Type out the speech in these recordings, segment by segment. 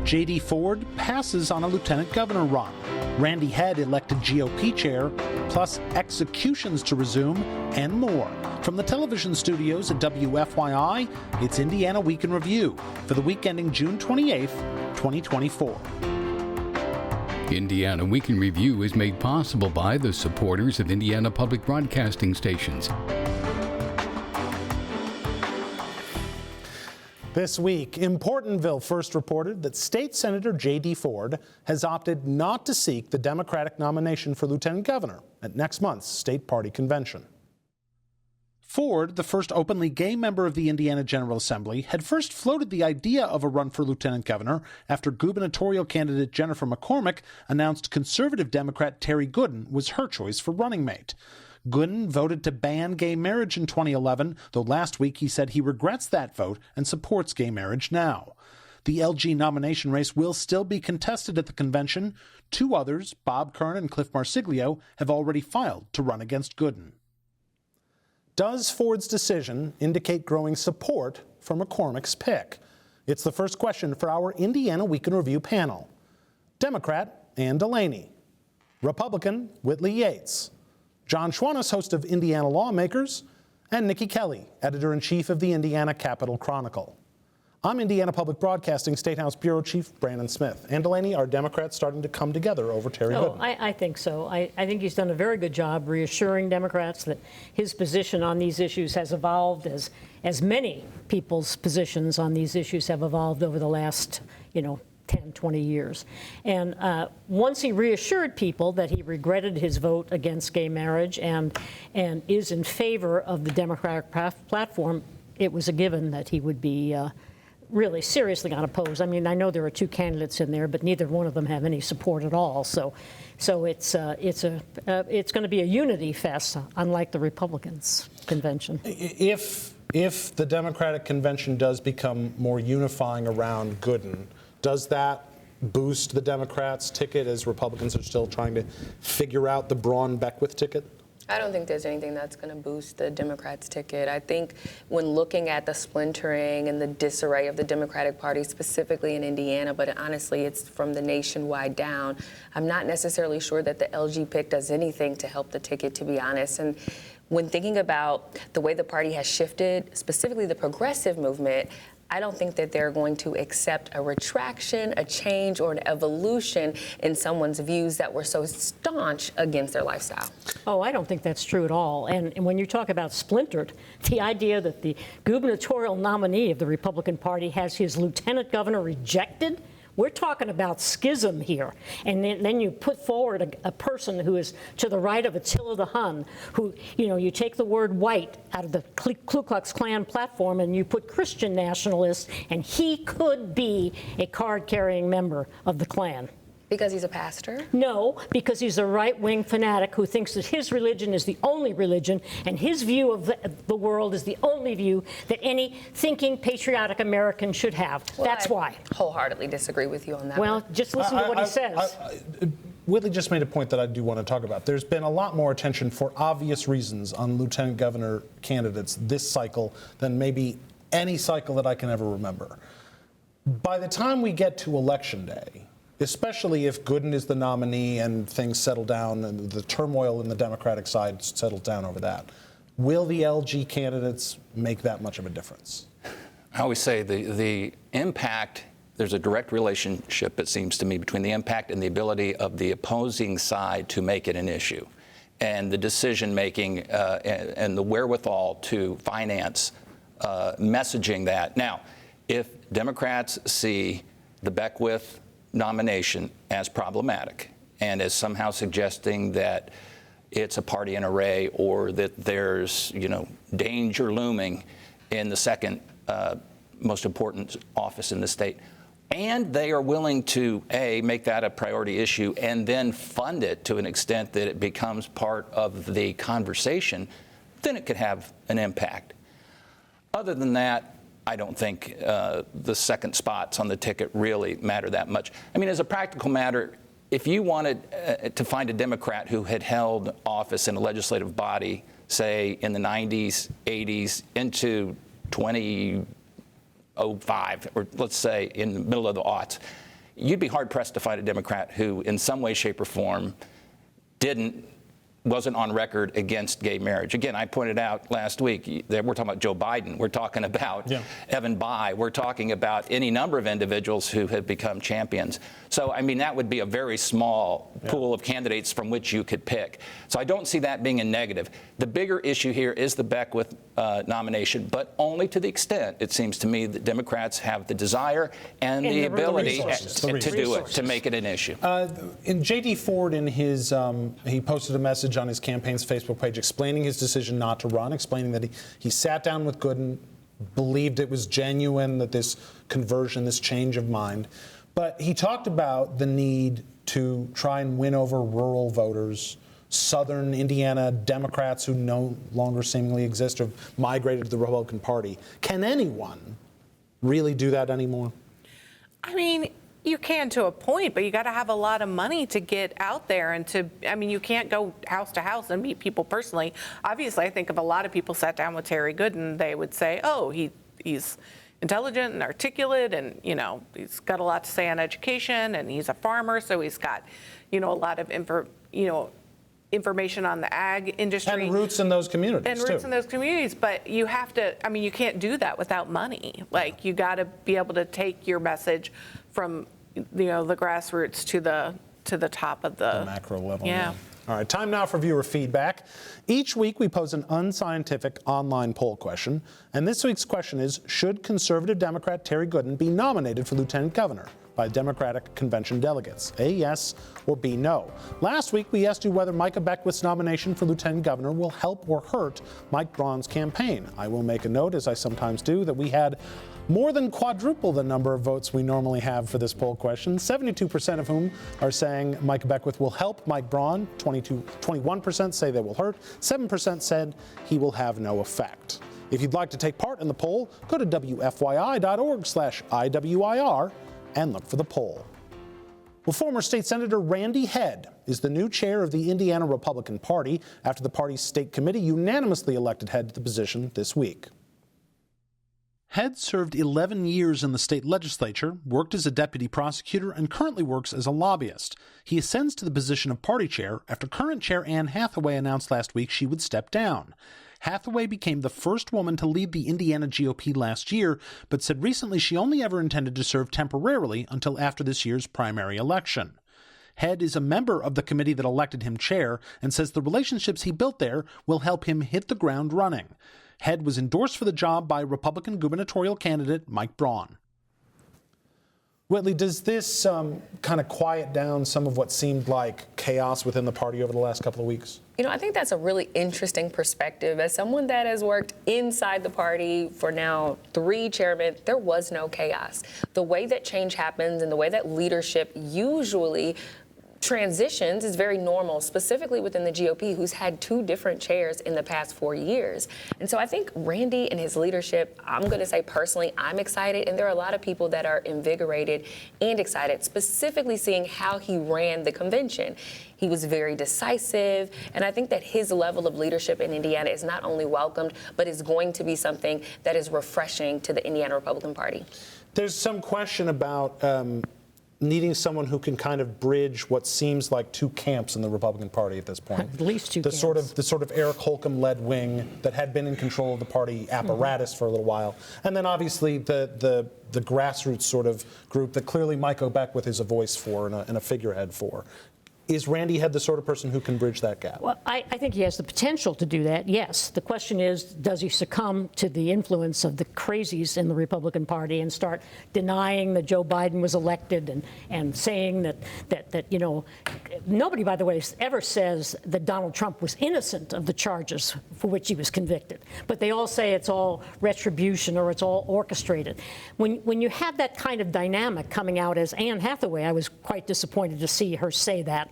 J.D. Ford passes on a lieutenant governor run. Randy Head elected GOP chair, plus executions to resume, and more. From the television studios at WFYI, it's Indiana Week in Review for the week ending June 28th, 2024. Indiana Week in Review is made possible by the supporters of Indiana Public Broadcasting Stations. This week, Importantville first reported that State Senator J.D. Ford has opted not to seek the Democratic nomination for lieutenant governor at next month's state party convention. Ford, the first openly gay member of the Indiana General Assembly, had first floated the idea of a run for lieutenant governor after gubernatorial candidate Jennifer McCormick announced conservative Democrat Terry Goodin was her choice for running mate. Goodin voted to ban gay marriage in 2011, though last week he said he regrets that vote and supports gay marriage now. The LG nomination race will still be contested at the convention. Two others, Bob Kern and Cliff Marsiglio, have already filed to run against Goodin. Does Ford's decision indicate growing support for McCormick's pick? It's the first question for our Indiana Week in Review panel. Democrat Ann DeLaney, Republican Whitley Yates, John Schwantes, host of Indiana Lawmakers, and Niki Kelly, editor-in-chief of the Indiana Capital Chronicle. I'm Indiana Public Broadcasting State House Bureau Chief Brandon Smith. Ann DeLaney, are Democrats starting to come together over Terry Goodin? I think so. I think he's done a very good job reassuring Democrats that his position on these issues has evolved as many people's positions on these issues have evolved over the last, 10, 20 years. And once he reassured people that he regretted his vote against gay marriage and is in favor of the Democratic platform, it was a given that he would be really seriously unopposed. I mean, I know there are two candidates in there, but neither one of them have any support at all. So it's going to be a unity fest, unlike the Republicans' convention. If the Democratic convention does become more unifying around Goodin, does that boost the Democrats' ticket as Republicans are still trying to figure out the Braun-Beckwith ticket? I don't think there's anything that's going to boost the Democrats' ticket. I think when looking at the splintering and the disarray of the Democratic Party, specifically in Indiana, but honestly, it's from the nationwide down, I'm not necessarily sure that the LG pick does anything to help the ticket, to be honest. And when thinking about the way the party has shifted, specifically the progressive movement, I don't think that they're going to accept a retraction, a change, or an evolution in someone's views that were so staunch against their lifestyle. Oh, I don't think that's true at all. And when you talk about splintered, the idea that the gubernatorial nominee of the Republican Party has his lieutenant governor rejected, we're talking about schism here. And then you put forward a person who is to the right of Attila the Hun, who, you take the word white out of the Ku Klux Klan platform and you put Christian nationalist, and he could be a card-carrying member of the Klan. Because he's a pastor? No, because he's a right-wing fanatic who thinks that his religion is the only religion and his view of the world is the only view that any thinking, patriotic American should have. Well, that's why. I wholesomely disagree with you on that. Well, just listen to what he says. Whitley just made a point that I do want to talk about. There's been a lot more attention, for obvious reasons, on lieutenant governor candidates this cycle than maybe any cycle that I can ever remember. By the time we get to Election Day, especially if Goodin is the nominee and things settle down and the turmoil in the Democratic side settles down over that, will the LG candidates make that much of a difference? I always say the impact, there's a direct relationship, it seems to me, between the impact and the ability of the opposing side to make it an issue, and the decision-making and the wherewithal to finance messaging that. Now, if Democrats see the Beckwith nomination as problematic and as somehow suggesting that it's a party in array or that there's, danger looming in the second most important office in the state, and they are willing to, A, make that a priority issue and then fund it to an extent that it becomes part of the conversation, then it could have an impact. Other than that, I don't think the second spots on the ticket really matter that much. I mean, as a practical matter, if you wanted to find a Democrat who had held office in a legislative body, say in the 90s, 80s, into 2005, or let's say in the middle of the aughts, you'd be hard-pressed to find a Democrat who, in some way, shape, or form, wasn't on record against gay marriage. Again, I pointed out last week that we're talking about Joe Biden. We're talking about Evan Bayh. We're talking about any number of individuals who have become champions. So, I mean, that would be a very small pool of candidates from which you could pick. So I don't see that being a negative. The bigger issue here is the Beckwith nomination, but only to the extent, it seems to me, that Democrats have the desire and the ability to do it, to make it an issue. In J.D. Ford, in his, he posted a message on his campaign's Facebook page explaining his decision not to run, explaining that he sat down with Goodin, believed it was genuine, that this conversion, this change of mind. But he talked about the need to try and win over rural voters, southern Indiana Democrats who no longer seemingly exist or have migrated to the Republican Party. Can anyone really do that anymore? I mean, you can to a point, but you got to have a lot of money to get out there and to, I mean, you can't go house to house and meet people personally. Obviously, I think if a lot of people sat down with Terry Goodin, they would say, oh, he's intelligent and articulate, and, you know, he's got a lot to say on education, and he's a farmer, so he's got, you know, a lot of information on the ag industry. And roots in those communities, And roots in those communities, but you have to, I mean, you can't do that without money. Like, you got to be able to take your message from, you know, the grassroots to the top of the macro level. Yeah. All right, time now for viewer feedback. Each week we pose an unscientific online poll question, and this week's question is, should conservative Democrat Terry Goodin be nominated for lieutenant governor by Democratic convention delegates? A, yes, or B, no. Last week we asked you whether Micah Beckwith's nomination for lieutenant governor will help or hurt Mike Braun's campaign. I will make a note, as I sometimes do, that we had more than quadruple the number of votes we normally have for this poll question, 72% of whom are saying Micah Beckwith will help Mike Braun, 21% say they will hurt, 7% said he will have no effect. If you'd like to take part in the poll, go to WFYI.org/IWIR and look for the poll. Well, former State Senator Randy Head is the new chair of the Indiana Republican Party after the party's state committee unanimously elected Head to the position this week. Head served 11 years in the state legislature, worked as a deputy prosecutor, and currently works as a lobbyist. He ascends to the position of party chair after current chair Anne Hathaway announced last week she would step down. Hathaway became the first woman to lead the Indiana GOP last year, but said recently she only ever intended to serve temporarily until after this year's primary election. Head is a member of the committee that elected him chair and says the relationships he built there will help him hit the ground running. Head was endorsed for the job by Republican gubernatorial candidate Mike Braun. Whitley, does this kind of quiet down some of what seemed like chaos within the party over the last couple of weeks? You know, I think that's a really interesting perspective. As someone that has worked inside the party for now 3 chairmen, there was no chaos. The way that change happens and the way that leadership usually transitions is very normal, specifically within the GOP, who's had 2 different chairs in the past 4 years. And so I think Randy and his leadership, I'm going to say personally, I'm excited, and there are a lot of people that are invigorated and excited, specifically seeing how he ran the convention. He was very decisive, and I think that his level of leadership in Indiana is not only welcomed, but is going to be something that is refreshing to the Indiana Republican Party. There's some question about needing someone who can kind of bridge what seems like 2 camps in the Republican Party at this point. At least 2 the camps. The sort of Eric Holcomb-led wing that had been in control of the party apparatus for a little while, and then obviously the grassroots sort of group that clearly Micah Beckwith is a voice for and a figurehead for. Is Randy Head the sort of person who can bridge that gap? Well, I think he has the potential to do that, yes. The question is, does he succumb to the influence of the crazies in the Republican Party and start denying that Joe Biden was elected and saying that you know, nobody, by the way, ever says that Donald Trump was innocent of the charges for which he was convicted. But they all say it's all retribution or it's all orchestrated. When you have that kind of dynamic coming out as Anne Hathaway, I was quite disappointed to see her say that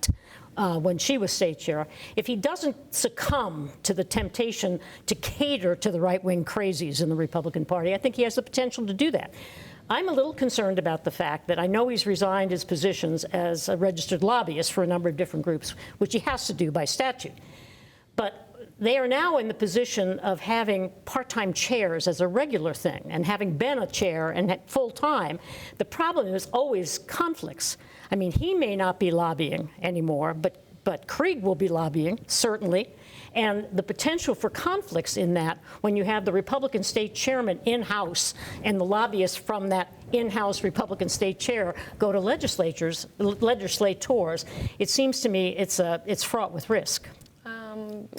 when she was state chair. If he doesn't succumb to the temptation to cater to the right-wing crazies in the Republican Party, I think he has the potential to do that. I'm a little concerned about the fact that I know he's resigned his positions as a registered lobbyist for a number of different groups, which he has to do by statute. But they are now in the position of having part-time chairs as a regular thing, and having been a chair and full-time, the problem is always conflicts. I mean, he may not be lobbying anymore, but Krieg will be lobbying, certainly. And the potential for conflicts in that, when you have the Republican state chairman in-house and the lobbyists from that in-house Republican state chair go to legislators, it seems to me it's fraught with risk.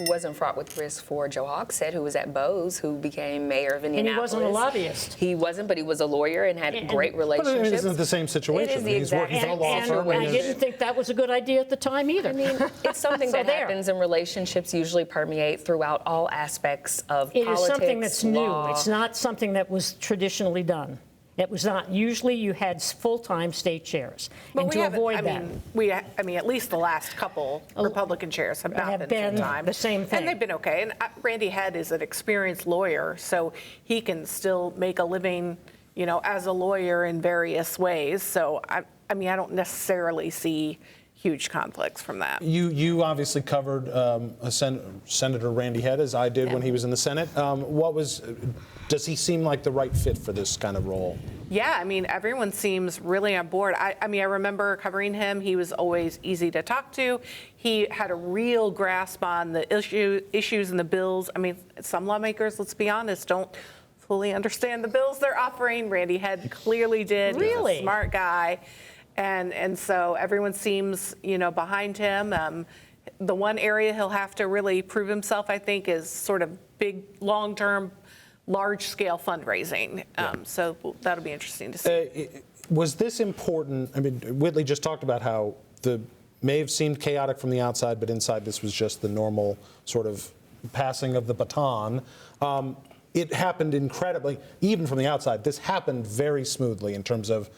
Wasn't fraught with risk for Joe Hogsett, who was at Bose, who became mayor of Indianapolis. And he wasn't a lobbyist. He wasn't, but he was a lawyer and had great relationships. But it isn't the same situation. It is the exact He's a law firm. And I didn't think that was a good idea at the time either. I mean, it's something that happens, and relationships usually permeate throughout all aspects of It politics, is something that's law. new. It's not something that was traditionally done. It was not. Usually you had full-time state chairs. But and we to haven't- avoid I that. mean, at least the last couple Republican chairs have not have been been full-time. the same thing. And they've been okay. And Randy Head is an experienced lawyer, so he can still make a living, as a lawyer in various ways. So, I don't necessarily see huge conflicts from that. You obviously covered Senator Randy Head, as I did when he was in the Senate. Does he seem like the right fit for this kind of role? Yeah, I mean, everyone seems really on board. I remember covering him. He was always easy to talk to. He had a real grasp on the issues and the bills. I mean, some lawmakers, let's be honest, don't fully understand the bills they're offering. Randy Head clearly did. Really? He's a smart guy. And so everyone seems, behind him. The one area he'll have to really prove himself, I think, is sort of big, long-term, large-scale fundraising. So that'll be interesting to see. Was this important? I mean, Whitley just talked about how may have seemed chaotic from the outside, but inside this was just the normal sort of passing of the baton. It happened incredibly, even from the outside, this happened very smoothly in terms of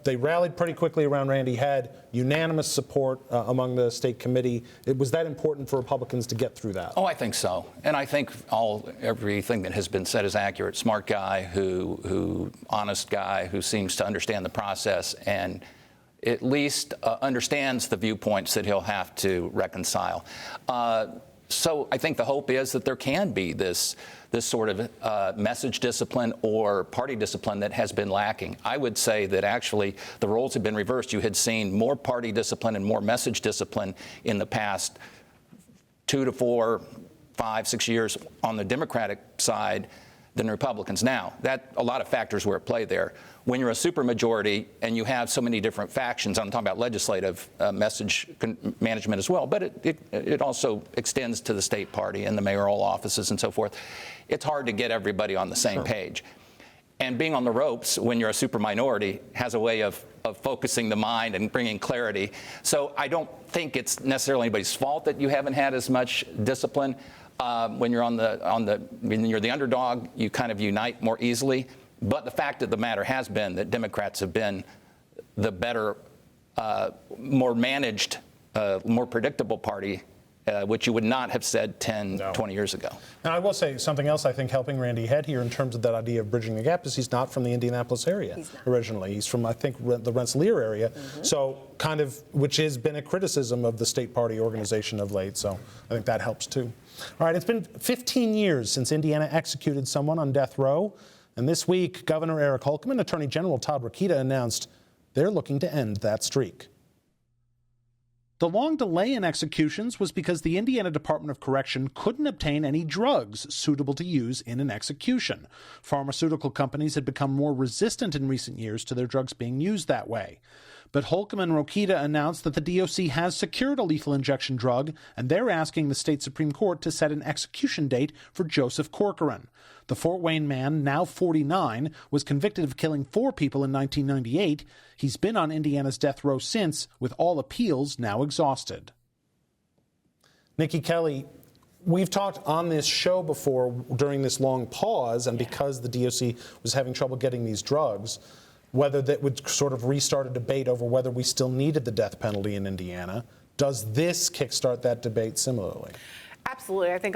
they rallied pretty quickly around Randy Head, unanimous support among the state committee. Was that important for Republicans to get through that? Oh, I think so. And I think everything that has been said is accurate. Smart guy, honest guy, who seems to understand the process and at least understands the viewpoints that he'll have to reconcile. So I think the hope is that there can be this sort of message discipline or party discipline that has been lacking. I would say that actually the roles have been reversed. You had seen more party discipline and more message discipline in the past 2 to 4, 5, 6 years on the Democratic side than Republicans. Now, a lot of factors were at play there. When you're a supermajority and you have so many different factions, I'm talking about legislative message management as well, but it also extends to the state party and the mayoral offices and so forth. It's hard to get everybody on the same page. And being on the ropes when you're a super minority has a way of focusing the mind and bringing clarity. So I don't think it's necessarily anybody's fault that you haven't had as much discipline. When you're when you're the underdog, you kind of unite more easily. But the fact of the matter has been that Democrats have been the better, more managed, more predictable party, which you would not have said 10, 20 years ago. Now, I will say something else I think helping Randy Head here in terms of that idea of bridging the gap is he's not from the Indianapolis area originally. He's from, I think, the Rensselaer area. Mm-hmm. So which has been a criticism of the state party organization of late. So I think that helps too. All right, it's been 15 years since Indiana executed someone on death row. And this week, Governor Eric Holcomb and Attorney General Todd Rokita announced they're looking to end that streak. The long delay in executions was because the Indiana Department of Correction couldn't obtain any drugs suitable to use in an execution. Pharmaceutical companies had become more resistant in recent years to their drugs being used that way. But Holcomb and Rokita announced that the DOC has secured a lethal injection drug, and they're asking the state Supreme Court to set an execution date for Joseph Corcoran. The Fort Wayne man, now 49, was convicted of killing 4 people in 1998. He's been on Indiana's death row since, with all appeals now exhausted. Niki Kelly, we've talked on this show before during this long pause, and because the DOC was having trouble getting these drugs, whether that would sort of restart a debate over whether we still needed the death penalty in Indiana. Does this kickstart that debate similarly? Absolutely. I think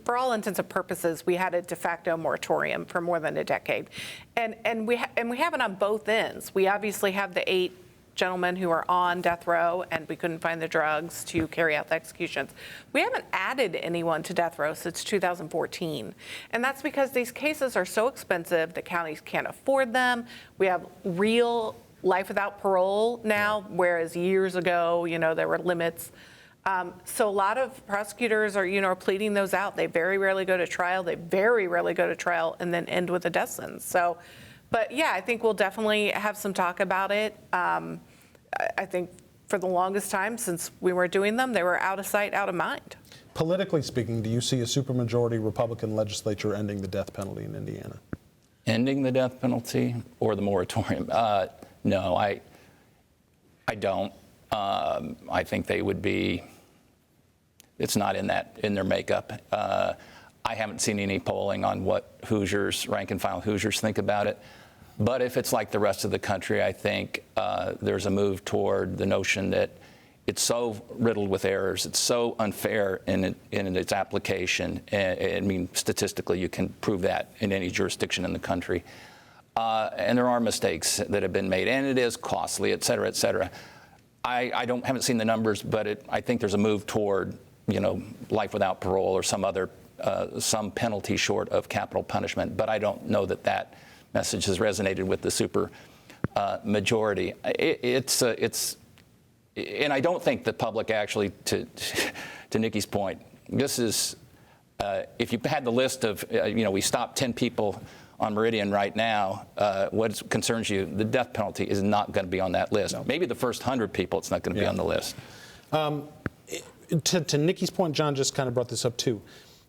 for all intents and purposes, we had a de facto moratorium for more than a decade. And we have it on both ends. We obviously have the 8 gentlemen who are on death row and we couldn't find the drugs to carry out the executions. We haven't added anyone to death row since 2014. And that's because these cases are so expensive that counties can't afford them. We have real life without parole now, whereas years ago, there were limits. So a lot of prosecutors are pleading those out. They very rarely go to trial. They very rarely go to trial and then end with a death sentence. So, but yeah, I think we'll definitely have some talk about it. I think for the longest time since we were doing them, they were out of sight, out of mind. Politically speaking, do you see a supermajority Republican legislature ending the death penalty in Indiana? Ending the death penalty or the moratorium? No, I don't. I think they would be. It's not in their makeup. I haven't seen any polling on what Hoosiers, rank and file Hoosiers, think about it. But if it's like the rest of the country, I think there's a move toward the notion that it's so riddled with errors, it's so unfair in its application. I mean, statistically, you can prove that in any jurisdiction in the country. And there are mistakes that have been made, and it is costly, et cetera, et cetera. I haven't seen the numbers, but I think there's a move toward, life without parole or some other, some penalty short of capital punishment. But I don't know that message has resonated with the super majority. And I don't think the public actually, to Niki's point, this is, if you had the list of, we stopped 10 people on Meridian right now, what concerns you, the death penalty is not going to be on that list. No. Maybe the first 100 people, it's not going to be on the list. To Niki's point, John just kind of brought this up too.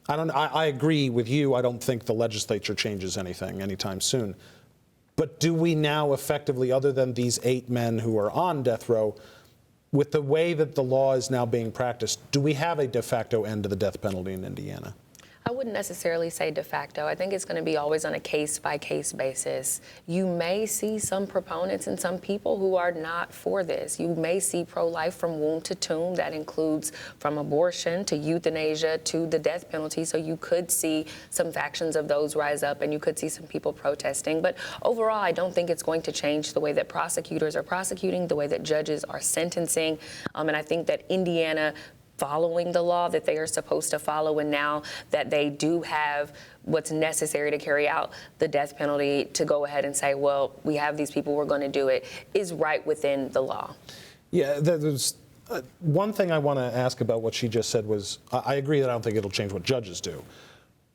I agree with you. I don't think the legislature changes anything anytime soon. But do we now effectively, other than these 8 men who are on death row, with the way that the law is now being practiced, do we have a de facto end to the death penalty in Indiana? I wouldn't necessarily say de facto. I think it's going to be always on a case-by-case basis. You may see some proponents and some people who are not for this. You may see pro-life from womb to tomb. That includes from abortion to euthanasia to the death penalty. So you could see some factions of those rise up, and you could see some people protesting. But overall, I don't think it's going to change the way that prosecutors are prosecuting, the way that judges are sentencing. And I think that Indiana, following the law that they are supposed to follow, and now that they do have what's necessary to carry out the death penalty, to go ahead and say, well, we have these people, we're going to do it, is right within the law. Yeah, there's one thing I want to ask about what she just said was, I agree that I don't think it'll change what judges do.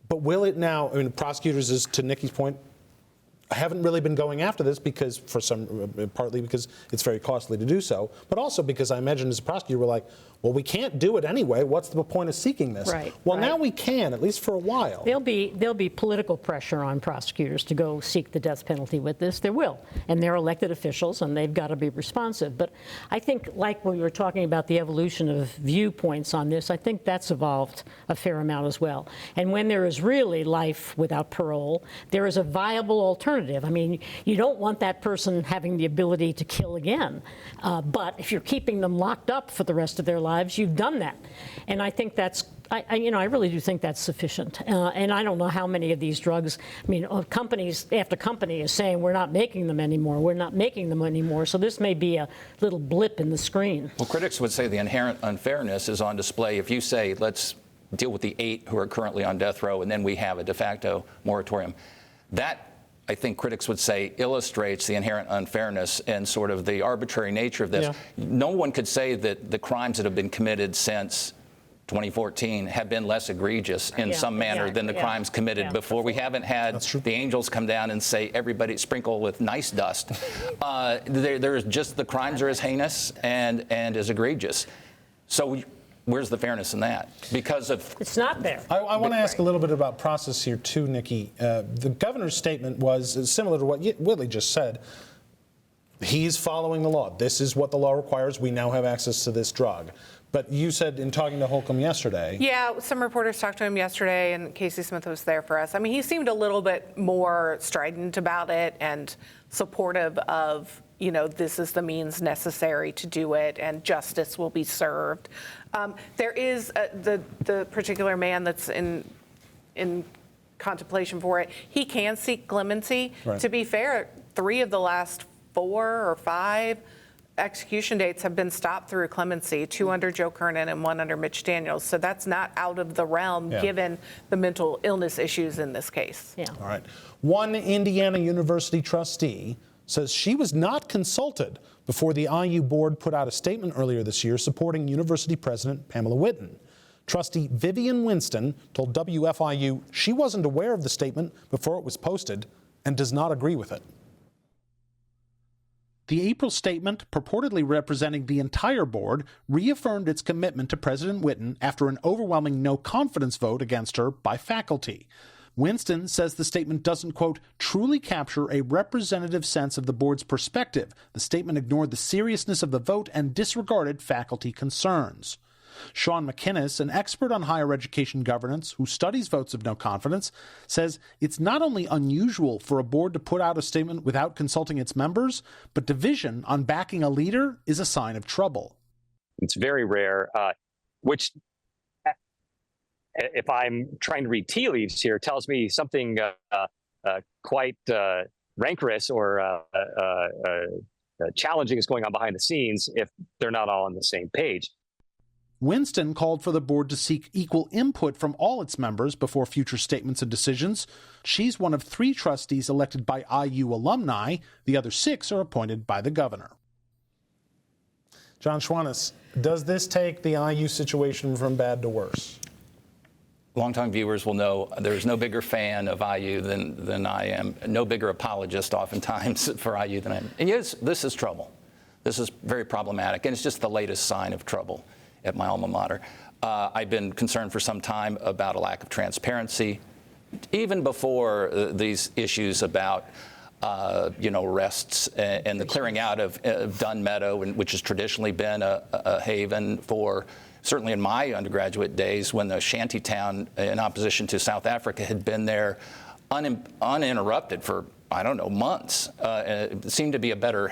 But will it now, prosecutors, is to Niki's point, haven't really been going after this because partly because it's very costly to do so, but also because I imagine as a prosecutor we're like, well, we can't do it anyway. What's the point of seeking this? Right. Well, now we can, at least for a while. There'll be political pressure on prosecutors to go seek the death penalty with this. There will. And they're elected officials, and they've got to be responsive. But I think, like when we were talking about the evolution of viewpoints on this, I think that's evolved a fair amount as well. And when there is really life without parole, there is a viable alternative. I mean, you don't want that person having the ability to kill again. But if you're keeping them locked up for the rest of their lives, you've done that. And I think that's, I really do think that's sufficient. And I don't know how many of these drugs, companies after company is saying we're not making them anymore. We're not making them anymore. So this may be a little blip in the screen. Well, critics would say the inherent unfairness is on display. If you say, let's deal with the 8 who are currently on death row, and then we have a de facto moratorium, that, I think critics would say, illustrates the inherent unfairness and sort of the arbitrary nature of this. Yeah. No one could say that the crimes that have been committed since 2014 have been less egregious in some manner than the crimes committed before. We haven't had the angels come down and say, everybody sprinkle with nice dust. There's just, the crimes are as heinous and as egregious. So where's the fairness in that? Because of... It's not there. I want to ask a little bit about process here, too, Niki. The governor's statement was similar to what Whitley just said. He's following the law. This is what the law requires. We now have access to this drug. But you said in talking to Holcomb yesterday... Yeah, some reporters talked to him yesterday, and Casey Smith was there for us. I mean, he seemed a little bit more strident about it and supportive of, this is the means necessary to do it, and justice will be served. There is the particular man that's in contemplation for it. He can seek clemency. Right. To be fair, 3 of the last 4 or 5 execution dates have been stopped through clemency, 2 under Joe Kernan and 1 under Mitch Daniels. So that's not out of the realm given the mental illness issues in this case. Yeah. All right. One Indiana University trustee says she was not consulted before the IU board put out a statement earlier this year supporting University President Pamela Whitten. Trustee Vivian Winston told WFYI she wasn't aware of the statement before it was posted and does not agree with it. The April statement, purportedly representing the entire board, reaffirmed its commitment to President Whitten after an overwhelming no-confidence vote against her by faculty. Winston says the statement doesn't, quote, truly capture a representative sense of the board's perspective. The statement ignored the seriousness of the vote and disregarded faculty concerns. Sean McInnes, an expert on higher education governance who studies votes of no confidence, says it's not only unusual for a board to put out a statement without consulting its members, but division on backing a leader is a sign of trouble. It's very rare, which, if I'm trying to read tea leaves here, tells me something quite rancorous or challenging is going on behind the scenes if they're not all on the same page. Winston called for the board to seek equal input from all its members before future statements and decisions. She's one of 3 trustees elected by IU alumni. The other 6 are appointed by the governor. John Schwantes, does this take the IU situation from bad to worse? Longtime viewers will know there's no bigger fan of IU than I am, no bigger apologist oftentimes for IU than I am. And yes, this is trouble. This is very problematic, and it's just the latest sign of trouble at my alma mater. I've been concerned for some time about a lack of transparency, even before these issues about arrests and the clearing out of Dunn Meadow, which has traditionally been a haven for, certainly in my undergraduate days, when the shantytown in opposition to South Africa had been there uninterrupted for, I don't know, months. It seemed to be a better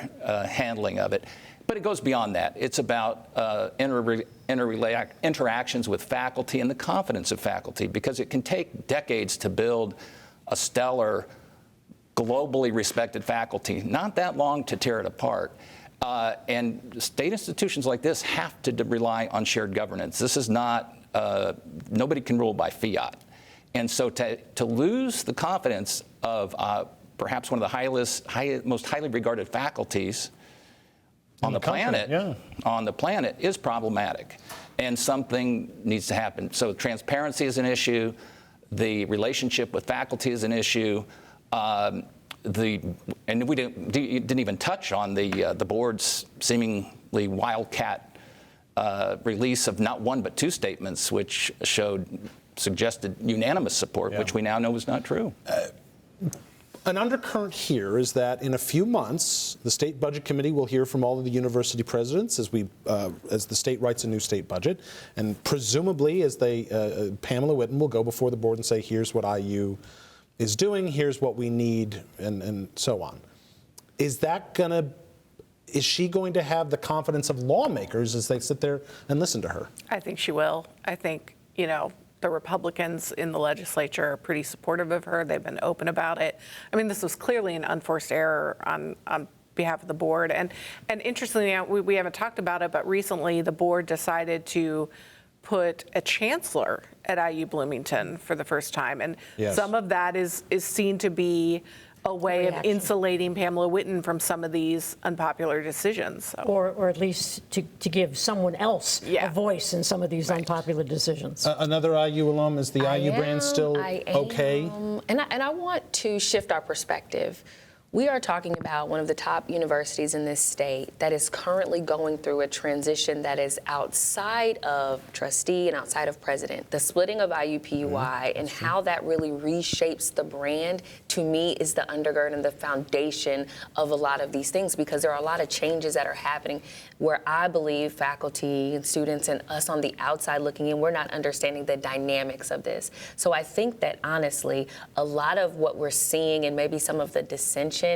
handling of it. But it goes beyond that. It's about interactions with faculty and the confidence of faculty, because it can take decades to build a stellar, globally respected faculty, not that long to tear it apart. And state institutions like this have to rely on shared governance. This is not, nobody can rule by fiat. And so to lose the confidence of perhaps one of the most highly regarded faculties on the planet is problematic, and something needs to happen. So transparency is an issue. The relationship with faculty is an issue. And we didn't even touch on the board's seemingly wildcat release of not 1 but 2 statements, which suggested unanimous support, which we now know is not true. An undercurrent here is that in a few months, the State Budget Committee will hear from all of the university presidents as the state writes a new state budget, and presumably as Pamela Whitten will go before the board and say, here's what IU is doing, here's what we need, and so on. Is she going to have the confidence of lawmakers as they sit there and listen to her? I think she will. I think, the Republicans in the legislature are pretty supportive of her. They've been open about it. I mean, this was clearly an unforced error on behalf of the board. And interestingly, we haven't talked about it, but recently the board decided to put a chancellor at IU Bloomington for the first time. And some of that is seen to be a way of insulating Pamela Whitten from some of these unpopular decisions. So. Or at least to give someone else a voice in some of these unpopular decisions. Another IU alum, is the IU brand still okay? And I want to shift our perspective. We are talking about one of the top universities in this state that is currently going through a transition that is outside of trustee and outside of president. The splitting of IUPUI and how that really reshapes the brand, to me, is the undergird and the foundation of a lot of these things, because there are a lot of changes that are happening where I believe faculty and students and us on the outside looking in, we're not understanding the dynamics of this. So I think that, honestly, a lot of what we're seeing and maybe some of the dissension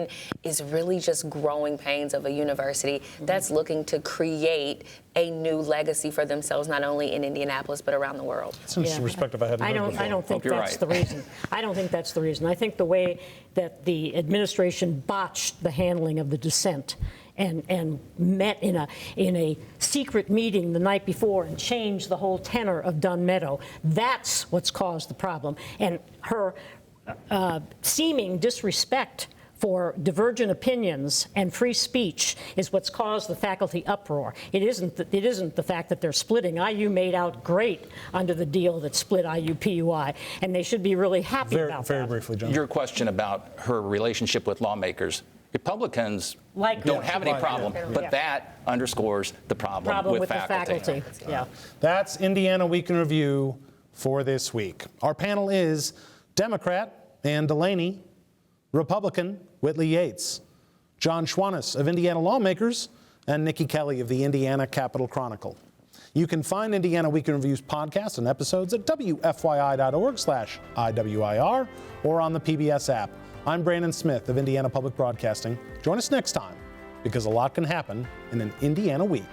is really just growing pains of a university that's looking to create a new legacy for themselves, not only in Indianapolis, but around the world. That's an interesting perspective I hadn't heard before. I don't think that's the reason. I don't think that's the reason. I think the way that the administration botched the handling of the dissent and met in a secret meeting the night before and changed the whole tenor of Dunn Meadow. That's what's caused the problem. And her seeming disrespect for divergent opinions and free speech is what's caused the faculty uproar. It isn't the fact that they're splitting. IU made out great under the deal that split IU-PUI, and they should be really happy about that. Very briefly, John. Your question about her relationship with lawmakers. Republicans don't have any problem, but that underscores the problem with faculty. The faculty. Yeah. That's Indiana Week in Review for this week. Our panel is Democrat Ann DeLaney, Republican Whitley Yates, John Schwantes of Indiana Lawmakers, and Niki Kelly of the Indiana Capital Chronicle. You can find Indiana Week in Review's podcasts and episodes at WFYI.org/IWIR or on the PBS app. I'm Brandon Smith of Indiana Public Broadcasting. Join us next time, because a lot can happen in an Indiana week.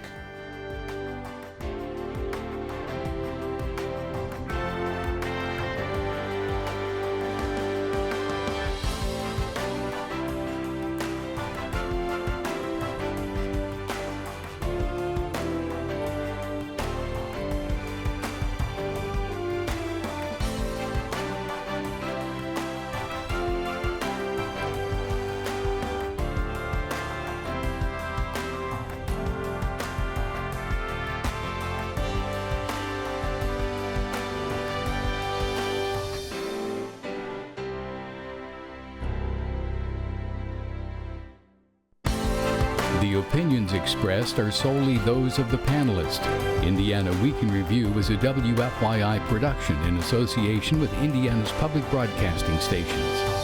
The opinions expressed are solely those of the panelists. Indiana Week in Review is a WFYI production in association with Indiana's public broadcasting stations.